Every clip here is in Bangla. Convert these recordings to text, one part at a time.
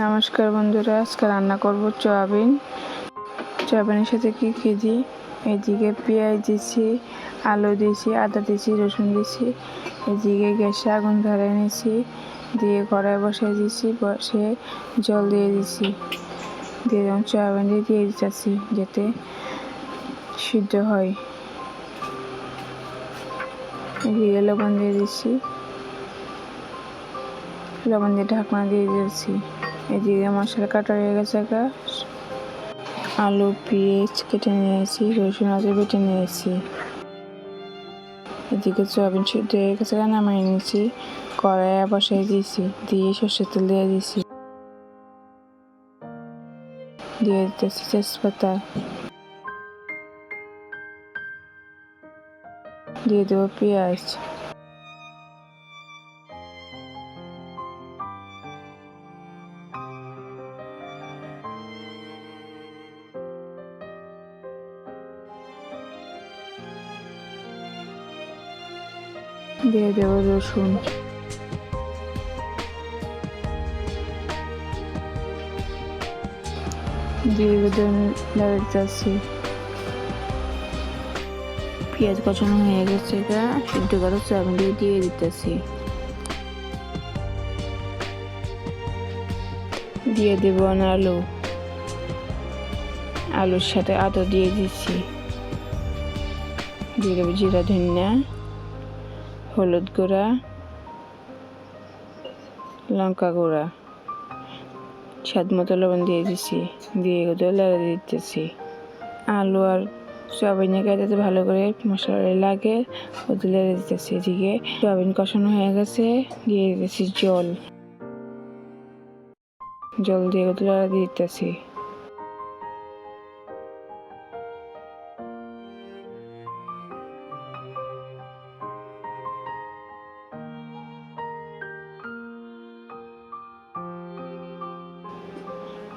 নমস্কার বন্ধুরা, আজকে রান্না করব সয়াবিন। সয়াবিনের সাথে কি কি দিই, এদিকে পেঁয়াজ দিয়েছি, আলু দিয়েছি, আদা দিয়েছি, রসুন দিয়েছি। এদিকে গ্যাসে আগুন ধরিয়ে নিয়েছি, দিয়ে কড়াই বসিয়ে দিয়েছি, বসে জল দিয়ে দিয়েছি, দিয়ে যেমন সয়াবিন দিয়ে দিতেছি যাতে সিদ্ধ হয়। এদিকে লবণ দিয়ে দিচ্ছি, লবণ দিয়ে ঢাকনা দিয়ে দিয়েছি। এদিকে মশলা কাটা হয়ে গেছে, আলু পেঁয়াজ কেটে নিয়েছি, রসুন আদা বেটে নিয়েছি। এদিকে সয়াবিন সিদ্ধ হয়ে গেছে, নামিয়ে নিয়েছি, কড়াইয়ে বসাই দিয়েছি, দিয়ে সর্ষের তেল দিয়ে দিয়েছি, দিয়ে দিতেছি তেজপাতা, দিয়ে দেবো পেঁয়াজ, দিয়ে দেবো রসুন, দিয়ে দিতেছি। পেঁয়াজ কষানো হয়ে গেছে, সিদ্ধ করা সয়াবিন দিয়ে দিতেছি, দিয়ে দেব আলুর সাথে আদা দিয়ে দিচ্ছি, দিয়ে দেবো জিরা ধনিয়া, হলুদ গুঁড়া, লঙ্কা গুঁড়া, স্বাদ মতো লবণ দিয়ে দিচ্ছি, দিয়ে লাড়া দিতেছি। আলু আর সয়াবিন যাতে ভালো করে মশলা লাগে ওদের লেড়ে দিতেছি। এদিকে সয়াবিন কষানো হয়ে গেছে, দিয়ে দিতেছি জল দিয়ে লাড়া দিতেছি।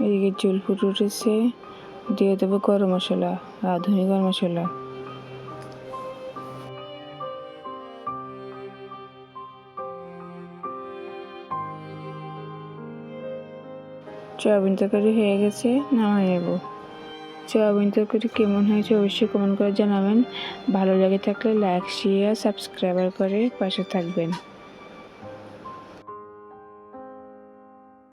এদিকে ঝোল ফুটে উঠেছে, দিয়ে দেবো গরম মশলা, রাঁধুনি গরম মশলা, সয়াবিন তরকারি হয়ে গেছে, নামিয়ে নেব। সয়াবিন তরকারি কেমন হয়েছে অবশ্যই কমেন্ট করে জানাবেন। ভালো লাগে থাকলে লাইক শেয়ার সাবস্ক্রাইব করে পাশে থাকবেন।